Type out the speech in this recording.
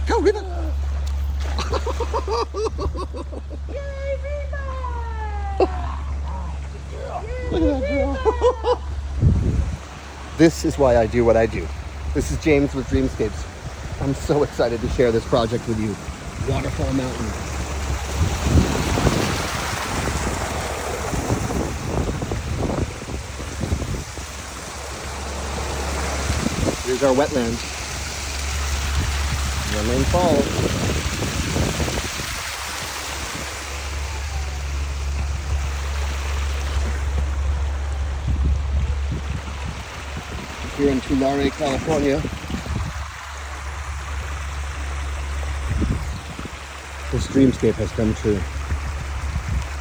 Go, Reba! Yay, Reba! Look at that girl. This is why I do what I do. This is James with DreamScapes. I'm so excited to share this project with you. Waterfall Mountain. Here's our wetlands. Wetland Falls. Here in Tulare, California. This dreamscape has come true.